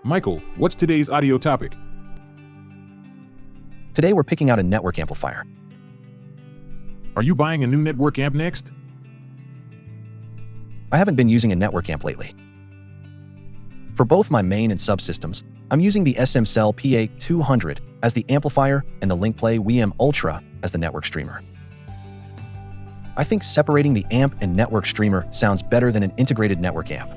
Michael, what's today's audio topic? Today we're picking out a network amplifier. Are you buying a new network amp next? I haven't been using a network amp lately. For both my main and subsystems, I'm using the SM-Cell PA200 as the amplifier and the LinkPlay WM Ultra as the network streamer. I think separating the amp and network streamer sounds better than an integrated network amp.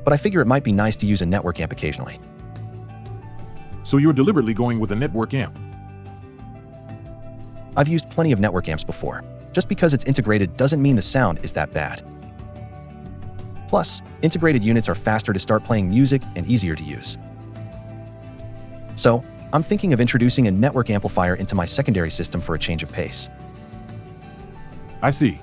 But I figure it might be nice to use a network amp occasionally. So you're deliberately going with a network amp? I've used plenty of network amps before. Just because it's integrated doesn't mean the sound is that bad. Plus, integrated units are faster to start playing music and easier to use. So, I'm thinking of introducing a network amplifier into my secondary system for a change of pace. I see.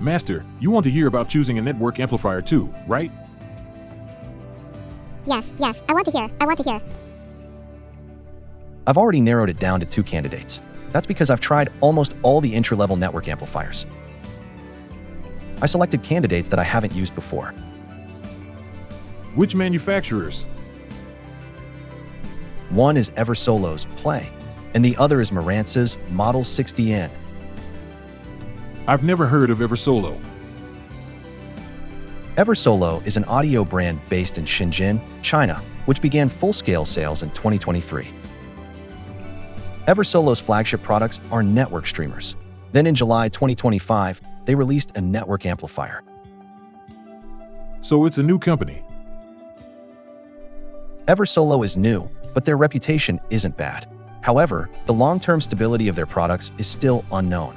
Master, you want to hear about choosing a network amplifier too, right? Yes, I want to hear. I've already narrowed it down to 2 candidates. That's because I've tried almost all the entry-level network amplifiers. I selected candidates that I haven't used before. Which manufacturers? One is Eversolo's Play, and the other is Marantz's Model 60N. I've never heard of Eversolo. Eversolo is an audio brand based in Shenzhen, China, which began full-scale sales in 2023. Eversolo's flagship products are network streamers. Then in July 2025, they released a network amplifier. So it's a new company. Eversolo is new, but their reputation isn't bad. However, the long-term stability of their products is still unknown.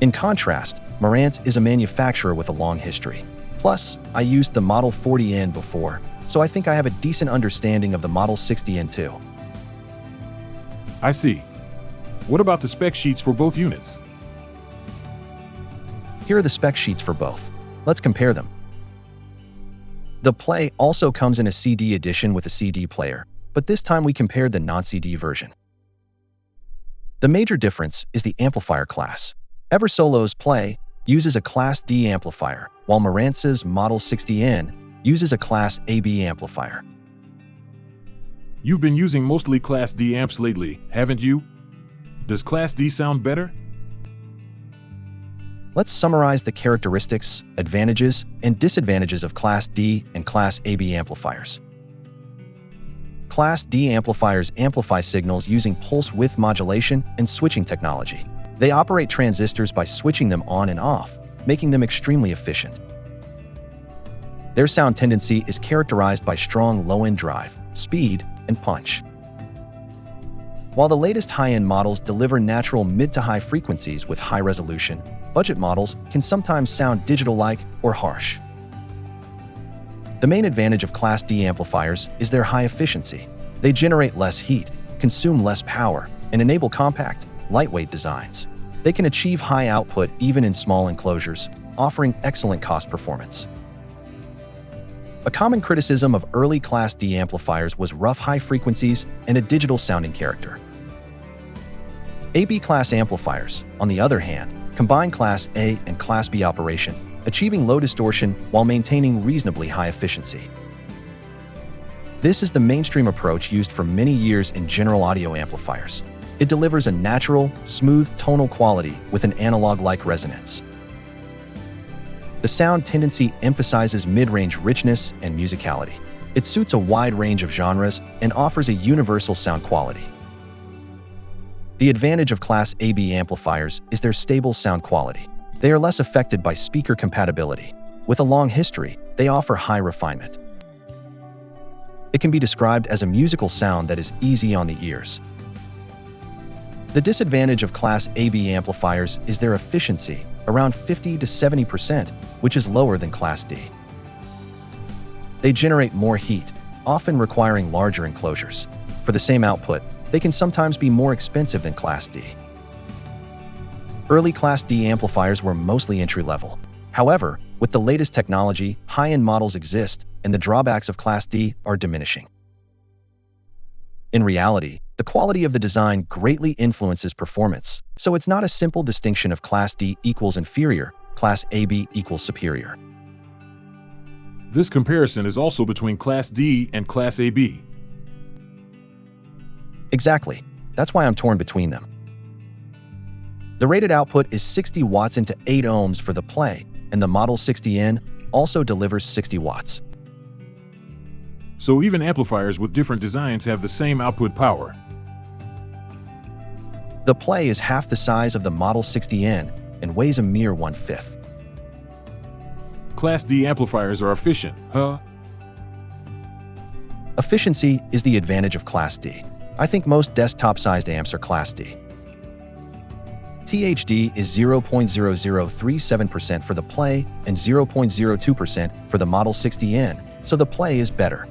In contrast, Marantz is a manufacturer with a long history. Plus, I used the Model 40N before, so I think I have a decent understanding of the Model 60N too. I see. What about the spec sheets for both units? Here are the spec sheets for both. Let's compare them. The Play also comes in a CD edition with a CD player, but this time we compared the non-CD version. The major difference is the amplifier class. Eversolo's Play uses a Class D amplifier, while Marantz's Model 60N uses a Class AB amplifier. You've been using mostly Class D amps lately, haven't you? Does Class D sound better? Let's summarize the characteristics, advantages, and disadvantages of Class D and Class AB amplifiers. Class D amplifiers amplify signals using pulse width modulation and switching technology. They operate transistors by switching them on and off, making them extremely efficient. Their sound tendency is characterized by strong low-end drive, speed, and punch. While the latest high-end models deliver natural mid to high frequencies with high resolution, budget models can sometimes sound digital-like or harsh. The main advantage of Class D amplifiers is their high efficiency. They generate less heat, consume less power, and enable compact, lightweight designs. They can achieve high output even in small enclosures, offering excellent cost performance. A common criticism of early Class D amplifiers was rough high frequencies and a digital sounding character. AB class amplifiers, on the other hand, combine Class A and Class B operation, achieving low distortion while maintaining reasonably high efficiency. This is the mainstream approach used for many years in general audio amplifiers. It delivers a natural, smooth tonal quality with an analog-like resonance. The sound tendency emphasizes mid-range richness and musicality. It suits a wide range of genres and offers a universal sound quality. The advantage of Class AB amplifiers is their stable sound quality. They are less affected by speaker compatibility. With a long history, they offer high refinement. It can be described as a musical sound that is easy on the ears. The disadvantage of Class AB amplifiers is their efficiency, around 50 to 70%, which is lower than Class D. They generate more heat, often requiring larger enclosures. For the same output, they can sometimes be more expensive than Class D. Early Class D amplifiers were mostly entry-level. However, with the latest technology, high-end models exist, and the drawbacks of Class D are diminishing. In reality, the quality of the design greatly influences performance, so it's not a simple distinction of Class D equals inferior, Class AB equals superior. This comparison is also between Class D and Class AB. Exactly. That's why I'm torn between them. The rated output is 60 watts into 8 ohms for the Play, and the Model 60N also delivers 60 watts. So even amplifiers with different designs have the same output power. The Play is half the size of the Model 60N and weighs a mere 1/5. Class D amplifiers are efficient, huh? Efficiency is the advantage of Class D. I think most desktop-sized amps are Class D. THD is 0.0037% for the Play and 0.02% for the Model 60N, so the Play is better.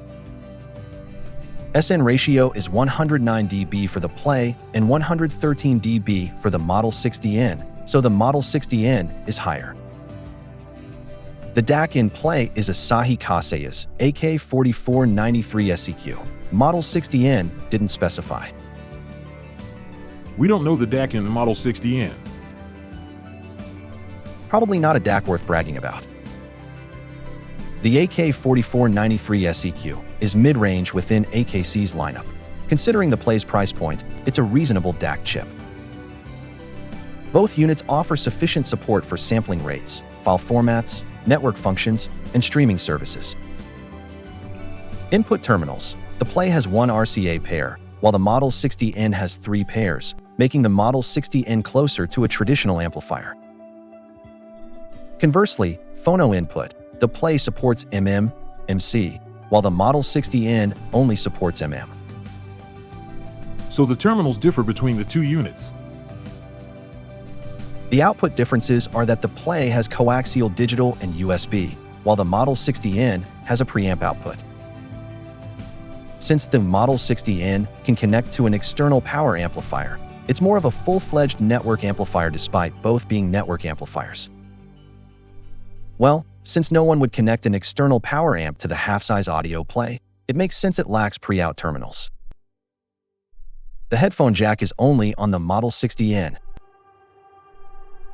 SN ratio is 109 dB for the Play and 113 dB for the Model 60N, so the Model 60N is higher. The DAC in Play is Asahi Kasei's AK4493 SEQ. Model 60N didn't specify. We don't know the DAC in the Model 60N. Probably not a DAC worth bragging about. The AK4493 SEQ is mid-range within AKC's lineup. Considering the Play's price point, it's a reasonable DAC chip. Both units offer sufficient support for sampling rates, file formats, network functions, and streaming services. Input terminals. The Play has one RCA pair, while the Model 60N has 3 pairs, making the Model 60N closer to a traditional amplifier. Conversely, phono input. The Play supports MM, MC, while the Model 60N only supports MM. So the terminals differ between the two units. The output differences are that the Play has coaxial digital and USB, while the Model 60N has a preamp output. Since the Model 60N can connect to an external power amplifier, it's more of a full-fledged network amplifier despite both being network amplifiers. Well, since no one would connect an external power amp to the half-size audio Play, it makes sense it lacks pre-out terminals. The headphone jack is only on the Model 60N.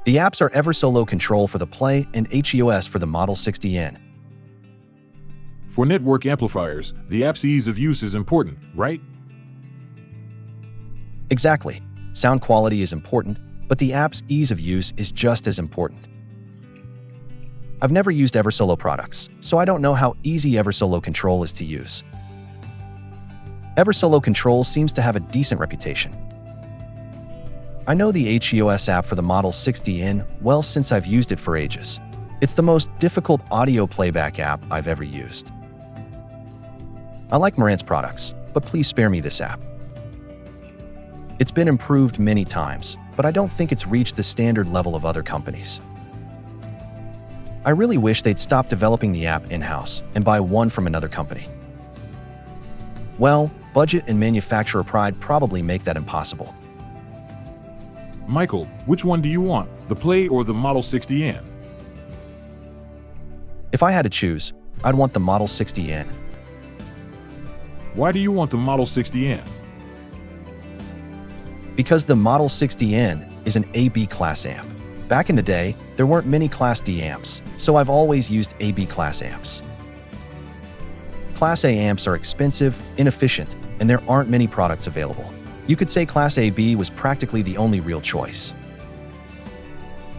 The apps are Eversolo control for the Play and HEOS for the Model 60N. For network amplifiers, the app's ease of use is important, right? Exactly. Sound quality is important, but the app's ease of use is just as important. I've never used Eversolo products, so I don't know how easy Eversolo control is to use. Eversolo control seems to have a decent reputation. I know the HEOS app for the Model 60N well since I've used it for ages. It's the most difficult audio playback app I've ever used. I like Marantz products, but please spare me this app. It's been improved many times, but I don't think it's reached the standard level of other companies. I really wish they'd stop developing the app in-house and buy one from another company. Well, budget and manufacturer pride probably make that impossible. Michael, which one do you want, the Play or the Model 60N? If I had to choose, I'd want the Model 60N. Why do you want the Model 60N? Because the Model 60N is an AB class amp. Back in the day, there weren't many Class D amps, so I've always used AB class amps. Class A amps are expensive, inefficient, and there aren't many products available. You could say Class AB was practically the only real choice.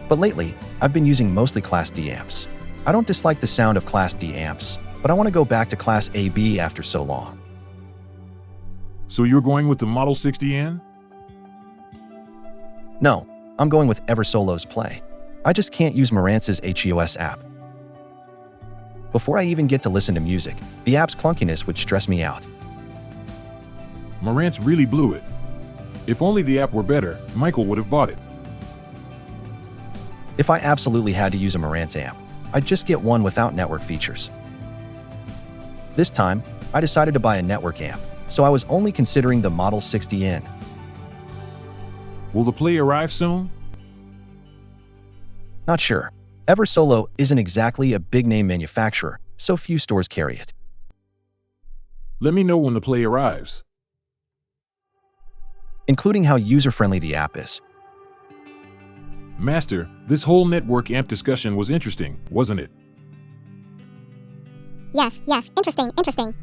But lately, I've been using mostly Class D amps. I don't dislike the sound of Class D amps, but I want to go back to Class AB after so long. So you're going with the Model 60N? No, I'm going with Eversolo's Play. I just can't use Marantz's HEOS app. Before I even get to listen to music, the app's clunkiness would stress me out. Marantz really blew it. If only the app were better, Michael would have bought it. If I absolutely had to use a Marantz amp, I'd just get one without network features. This time, I decided to buy a network amp, so I was only considering the Model 60N. Will the Play arrive soon? Not sure. Eversolo isn't exactly a big-name manufacturer, so few stores carry it. Let me know when the Play arrives. Including how user-friendly the app is. Master, this whole network amp discussion was interesting, wasn't it? Yes, yes, interesting, interesting.